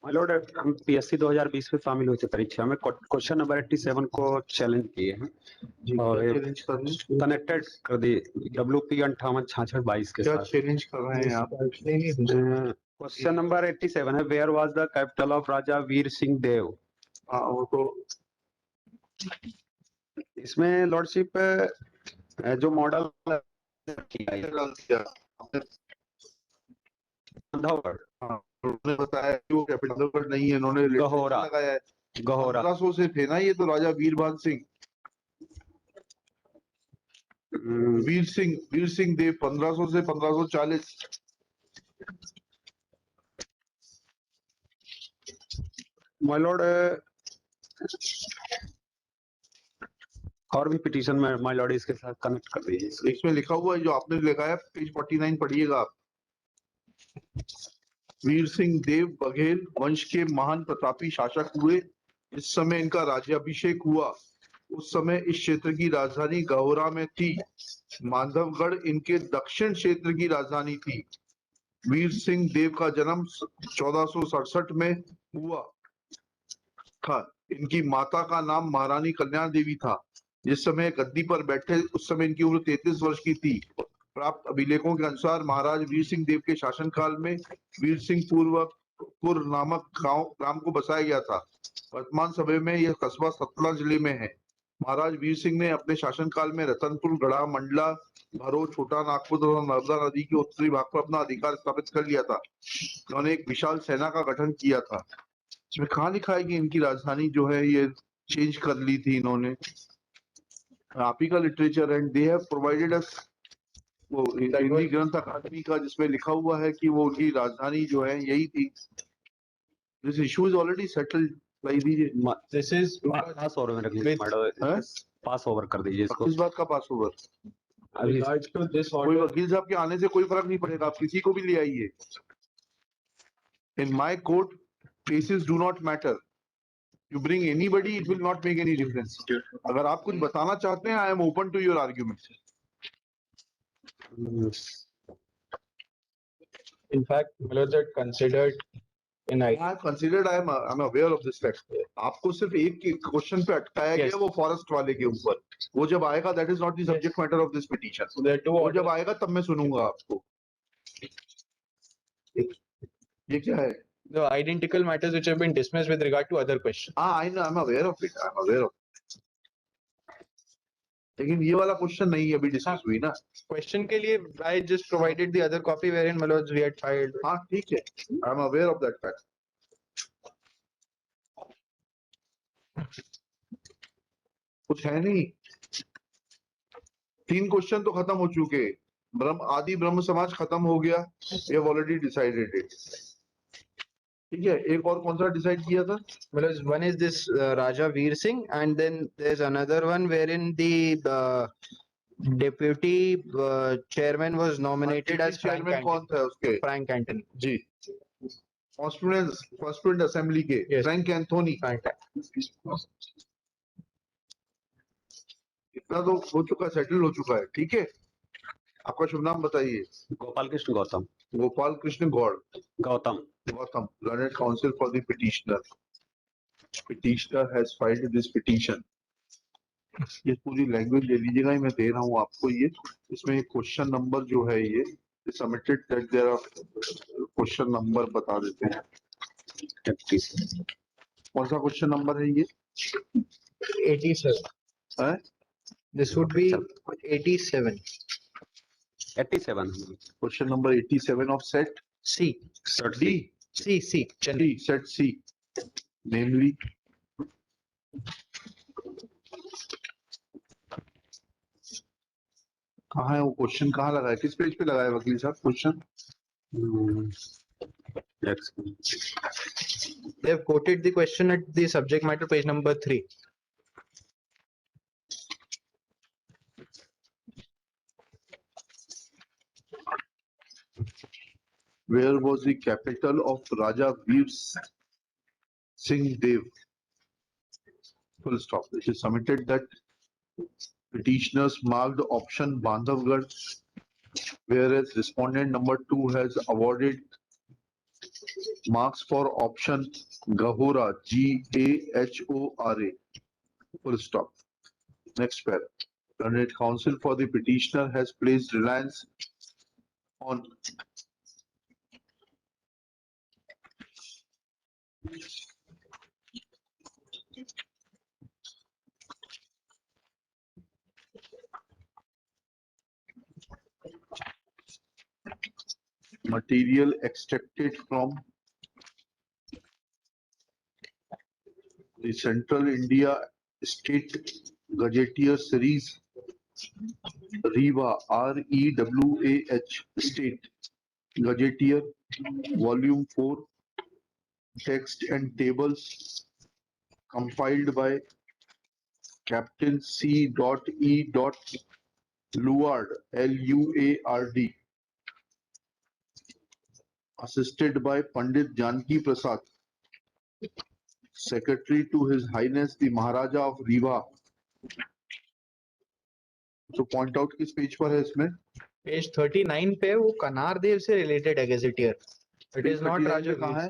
My Lord, हम PSC 2020 में शामिल हुए थे परीक्षा में। क्वेश्चन नंबर 87 को चैलेंज किए हैं और चैलेंज कर रहे हैं, कनेक्टेड कर दिए WP 586622 के क्या साथ। चैलेंज कर रहे हैं आप? क्वेश्चन नंबर 87 है, where was the capital of Raja Veer Singh Dev. हाँ, वो तो इसमें लॉर्डशिप जो मॉडल किया है डाल दिया बांधवगढ़, हाँ, उन्होंने बताया कि वो कैपिटल नहीं है, इन्होंने गहोरा लगाया है। गहोरा 1500 से थे ना ये तो, राजा वीरभान सिंह, वीर सिंह देव 1500 से 1540। माय लॉर्ड, और भी पिटीशन में माय लॉर्ड इसके साथ कनेक्ट कर दीजिए। इसमें लिखा हुआ है जो आपने लिखा है, पेज 49 पढ़िएगा आप। वीर सिंह देव बघेल वंश के महान प्रतापी शासक हुए। इस समय इनका राज्याभिषेक हुआ। उस समय इस क्षेत्र की राजधानी गहोरा में थी। बांधवगढ़ इनके दक्षिण क्षेत्र की राजधानी थी। वीर सिंह देव का जन्म 1467 में हुआ था। इनकी माता का नाम महारानी कल्याण देवी था। जिस समय गद्दी पर बैठे उस समय इनकी उम्र 33 वर्ष की थी। प्राप्त अभिलेखों के अनुसार महाराज वीर सिंह देव के शासनकाल में वीर सिंह पुर नामक ग्राम को बसाया गया था। वर्तमान समय में यह कस्बा सतना जिले में है। महाराज वीर सिंह ने अपने शासनकाल में रतनपुर, गढ़ा, मंडला, भरो, छोटा नागपुर तथा नर्मदा नदी के उत्तरी भाग पर अपना अधिकार स्थापित कर लिया था। उन्होंने एक विशाल सेना का गठन किया था। इसमें कहाँ लिखा है कि इनकी राजधानी जो है ये चेंज कर ली थी इन्होंने? आप ही का literature, and they have provided अस वो हिंदी ग्रंथ अकादमी का, जिसमें लिखा हुआ है कि वो उनकी राजधानी जो है यही थी। This issue is already settled. भाई दीजिए, दिस इज पास ओवर में रख लीजिए मैडम, पास ओवर कर दीजिए इसको। किस बात का पास ओवर? अभी कोई वकील साहब के आने से कोई फर्क नहीं पड़ेगा, आप किसी को भी ले आइए। In my court cases do not matter. You bring anybody, it will not make any difference. अगर आप कुछ बताना चाहते हैं, I am open to your arguments. In fact, Malajat considered in I have considered, I am aware of this fact. आपको सिर्फ एक question पे अटकाया गया, वो फॉरेस्ट वाले के ऊपर। वो जब आएगा, that is not the subject matter of this petition. वो जब आएगा तब मैं सुनूंगा आपको। ये क्या है? the identical matters which have been dismissed with regard to other questions. I know, I'm aware of it. I'm aware of it. लेकिन ये वाला क्वेश्चन नहीं अभी डिस्कस हुई ना। Question के लिए I just provided the other copy wherein Maloj we had filed. हाँ ठीक है, I'm aware of that fact. कुछ है नहीं। 3 क्वेश्चन तो खत्म हो चुके। आदि ब्रह्म समाज खत्म हो गया, we have already decided it. ठीक है, एक और कौन सा डिसाइड किया था? Maloj, one is this Raja Veer Singh, and then there's another one wherein the deputy chairman was nominated as chairman कौन था उसके? Frank Anthony. जी, कॉन्स्टिट्यूएंट असेंबली के फ्रैंक एंथोनी। इतना तो हो चुका, सेटल हो चुका है। ठीक है, आपका शुभ नाम बताइए। Gopal Krishna Gautam. Gopal Krishna Gaur Gautam Gautam, learned counsel for the petitioner. Petitioner has filed this petition. ये पूरी लैंग्वेज ले लीजिएगा, मैं दे रहा हूँ आपको। ये इसमें क्वेश्चन नंबर जो है ये submitted that there are question number बता देते हैं। कौन सा क्वेश्चन नंबर है ये? 87. है? This would be 87. 87 question number 87 of set C. D. C. Set C. Namely, कहाँ है वो क्वेश्चन? कहाँ लगा है? किस पेज पे लगा है वकील साहब question? They have quoted the question at the subject matter page number 3. Where was the capital of Raja Veer Singh Dev? Full stop. It is submitted that petitioners marked option Bandhavgarh, whereas respondent number 2 has awarded Marks for option Gahora, Gahora. Full stop. Next pair. Learned counsel for the petitioner has placed reliance on material extracted from the Central India State Gazetteer series REWAH, REWAH State Gazetteer Volume 4 text and tables compiled by Captain C. E. Luard, Luard, assisted by Pandit Janki Prasad, Secretary to His Highness the Maharaja of Rewa. तो point out किस page पर है इसमें? Page 39 पे वो कनार देव से related है गेजेटियर. It is not राजा. कहाँ है?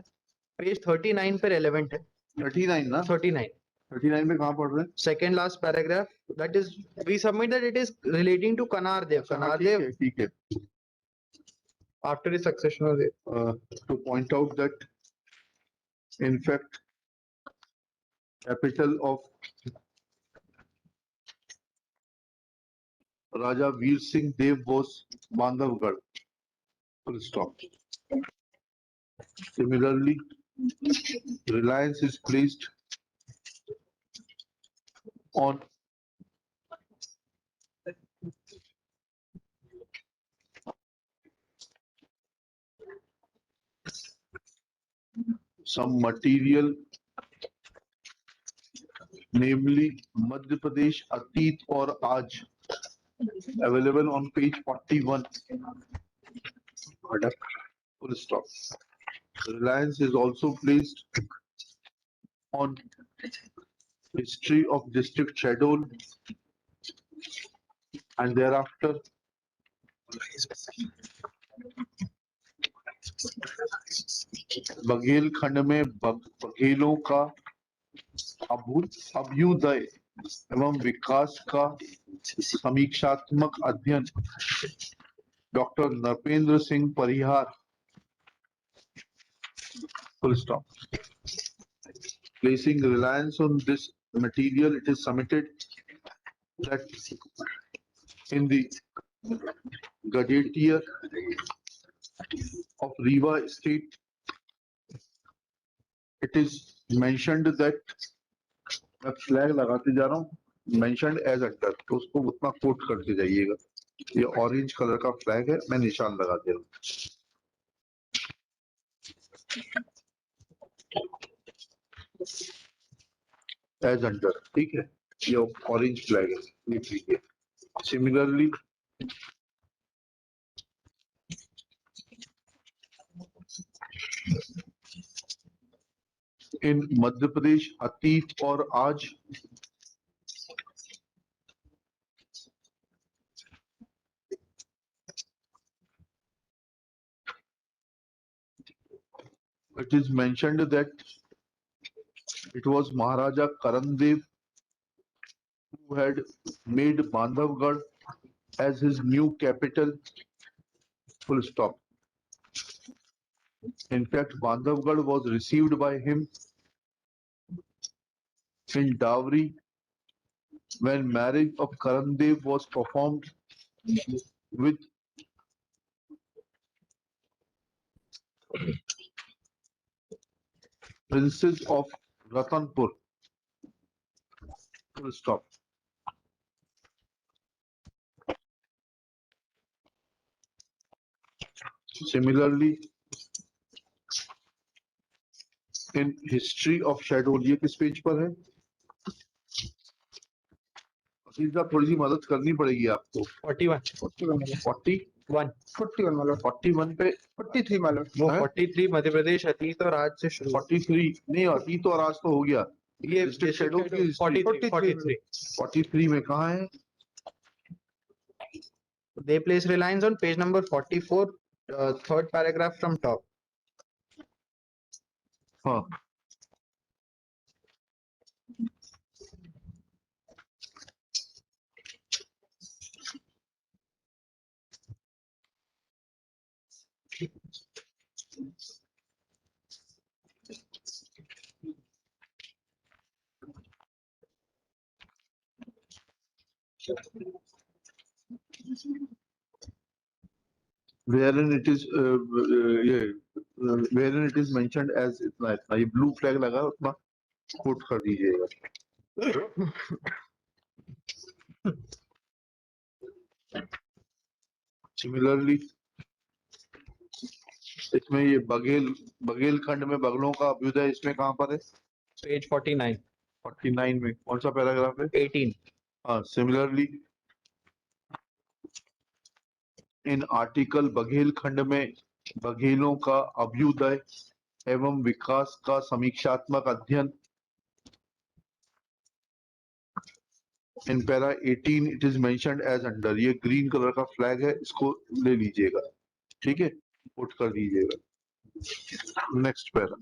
पेज 39 पे रेलेवेंट है. 39 ना? 39 में कहाँ पढ़ रहे हैं? Second last paragraph. That is we submit that it is relating to Kanar Dev. Kanar Dev ठीक है. after the succession of to point out that in fact capital of Raja Veer Singh Dev was Bandhavgarh. Full stop. Similarly, reliance is placed on some material, namely Madhya Pradesh Atit or Aaj, available on page 41. Full stop. Reliance is also placed on history of district schedule and thereafter Baghel खंड में बघेलों का अभ्युदय एवं विकास का समीक्षात्मक अध्ययन doctor Nripendra Singh Parihar. Full stop. Placing reliance on this material, it is submitted that in the Gazetteer of Rewa State, it is mentioned that मैं flag लगाते जा रहा हूँ, mentioned as under, तो उसको उतना कोट करते जाइएगा. ये ऑरेंज कलर का फ्लैग है, मैं निशान लगा दे रहा हूँ. As under, ठीक है, ये ऑरेंज फ्लैग है, लिख लीजिए. Similarly, in Madhya Pradesh Atit और आज it is mentioned that it was Maharaja Karan Dev who had made Bandhavgarh as his new capital. Full stop. In fact, Bandhavgarh was received by him in dowry when marriage of Karan Dev was performed with princes of Ratanpur. Full stop. Similarly, in history of schedule, ये किस page पर है? सीधा थोड़ी सी मदद करनी पड़ेगी आपको. 41 41 मतलब 41 पे 43 मतलब वो 43 मध्य प्रदेश अतीत और आज से शुरू. 43 नहीं, अतीत और आज तो हो गया. ये district schedule की 43 में कहाँ है? They place reliance on page number 44, third paragraph from top. हाँ wherein it is wherein it is mentioned as इतना इतना ये blue flag लगा है, उतना quote कर दीजिएगा. Similarly, इसमें ये बघेलखंड में बगलों का अभ्युदय इसमें कहाँ पर है? Page 49, 49 में कौन सा पैराग्राफ है? 18. हाँ, similarly इन आर्टिकल बघेलखंड में बघेलों का अभ्युदय एवं विकास का समीक्षात्मक अध्ययन. In para 18 it is mentioned as under. ये ग्रीन कलर का फ्लैग है, इसको ले लीजिएगा, ठीक है, पुट कर दीजिएगा. Next para.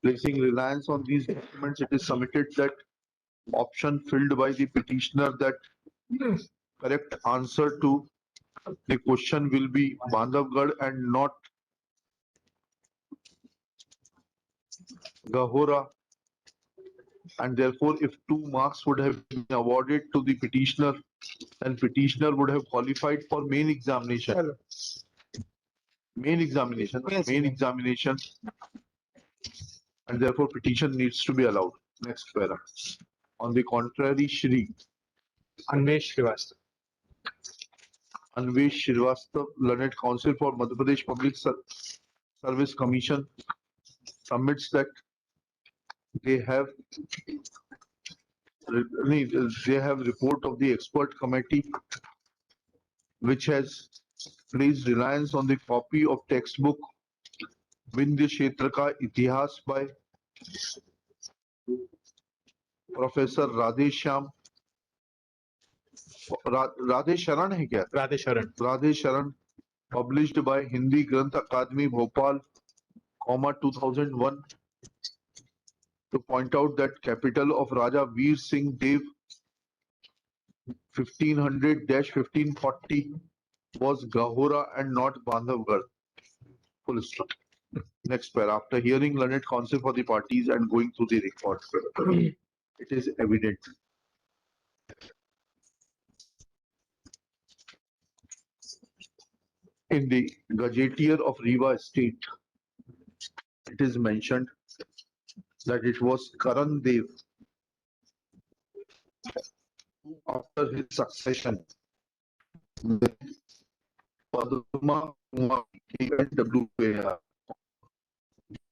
Placing reliance on these documents, it is submitted that option filled by the petitioner that correct answer to the question will be Bandhavgarh and not Gahora, and therefore if 2 marks would have been awarded to the petitioner, then petitioner would have qualified for main examination. Main examination, and therefore petition needs to be allowed. Next para. On the contrary, Shri Anvesh Srivastava, Learned Counsel for Madhya Pradesh Public Service Commission, submits that they have report of the expert committee which has placed reliance on the copy of textbook Vindhya Kshetra Ka Itihas by Professor Radhesharan है क्या? Radhesharan, published by Hindi Granth Academy Bhopal, 2001, to point out that capital of Raja Veer Singh Dev 1500-1540 was Gahora and not Bandhavgarh. Full stop. Next para. After hearing learned counsel for the parties and going through the record, it is evident in the Gazetteer of Rewa State, it is mentioned that it was Karan Dev who, after his succession, Padma Kumari KNWAR,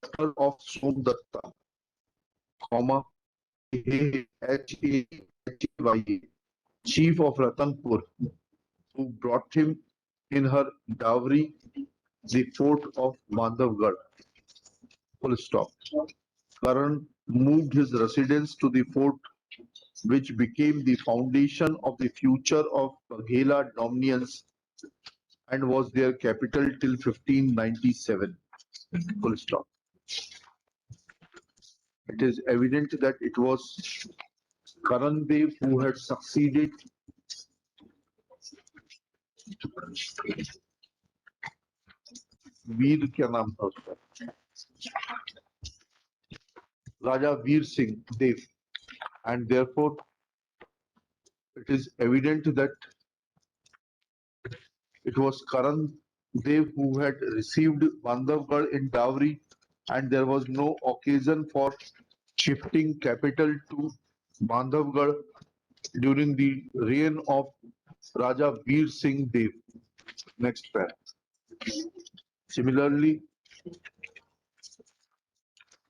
daughter of Somdatta, HAHYA, chief of Ratanpur, who brought him in her dowry the fort of Bandhavgarh. Full stop. Karan moved his residence to the fort, which became the foundation of the future of Baghela dominions and was their capital till 1597. Full stop. It is evident that it was Karan Dev who had succeeded वीर क्या नाम था उसका? Raja Veer Singh Dev, and therefore it is evident that it was Karan Dev who had received Bandhavgarh in dowry, and there was no occasion for shifting capital to Bandhavgarh during the reign of Raja Veer Singh Dev. Next paragraph. Similarly,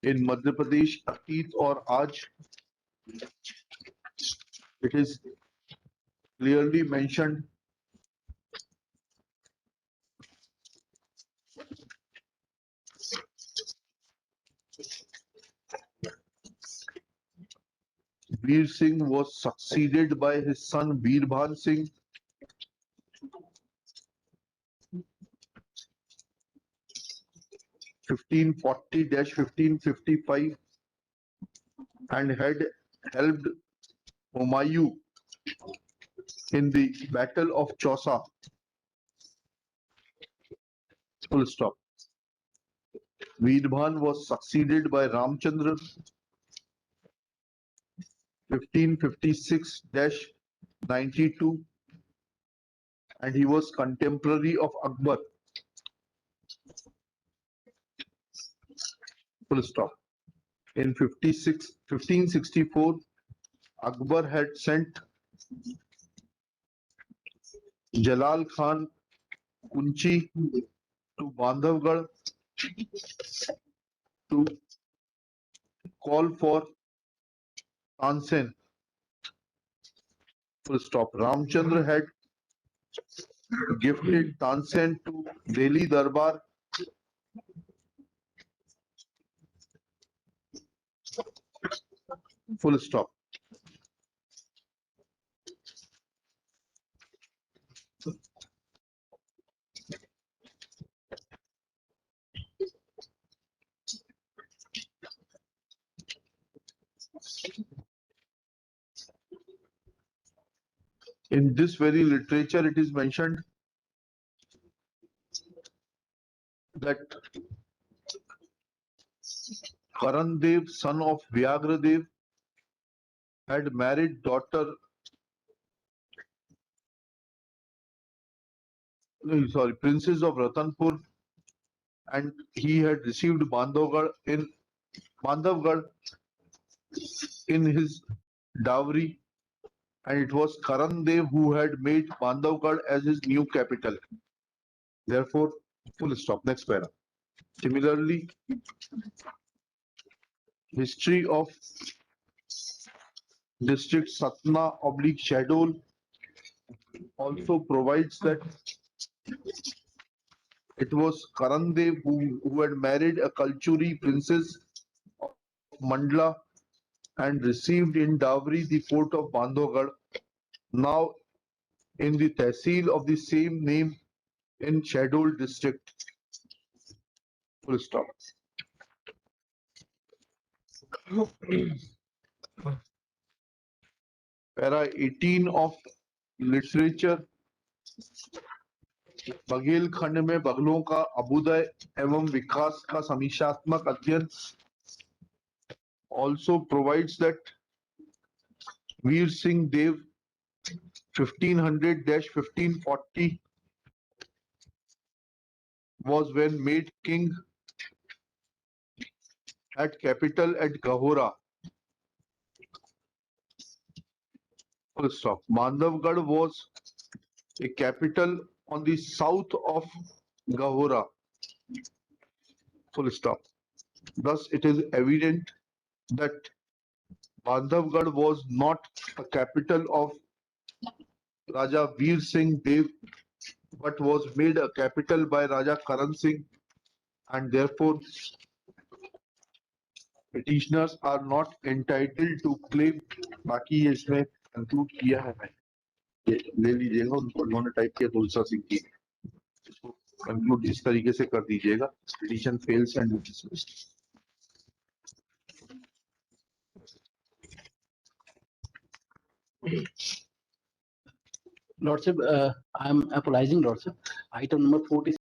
in Madhya Pradesh, Ateet or Aaj, it is clearly mentioned Veer Singh was succeeded by his son Birbhan Singh. 1540-1555 and had helped Humayun in the Battle of Chausa. Full stop. Veerbhan was succeeded by Ramchandra 1556-92 and he was contemporary of Akbar. Full stop. In 1564, Akbar had sent Jalal Khan Kunchi to Bandhavgarh to call for Tansen. Full stop. Ramchandra had gifted Tansen to Delhi Darbar full stop. In this very literature, it is mentioned that Karan Dev, son of Vyagra Dev, had married daughter, princess of Ratanpur, and he had received Bandhavgarh in his dowry, and it was Karan Dev who had made Bandhavgarh as his new capital. Therefore, full stop. Next para. Similarly, history of district Satna/Shahdol also provides that it was Karan Dev who had married a Kalchuri princess of Mandla and received in dowry the fort of Bandhavgarh, now in the tehsil of the same name in Shahdol district. Full stop. Para 18 of literature. Baghel खंड में बगलों का अभ्युदय एवं विकास का समीक्षात्मक अध्ययन also provides that Veer Singh Dev 1500-1540 was when made king at capital at Gahora. Full stop. Bandhavgarh was a capital on the south of Gahora. Full stop. Thus, it is evident that Bandhavgarh was not a capital of Raja Veer Singh Dev, but was made a capital by Raja Karan Singh, and therefore petitioners are not entitled to claim. बाकी ये इसमें conclude किया है मैं ये ले लीजिएगा उन्होंने टाइप किया तुलसा सिंह की इसको conclude इस तरीके से कर दीजिएगा petition fails and dismissed. Lordship, I am apologizing, Lordship. Item number 46.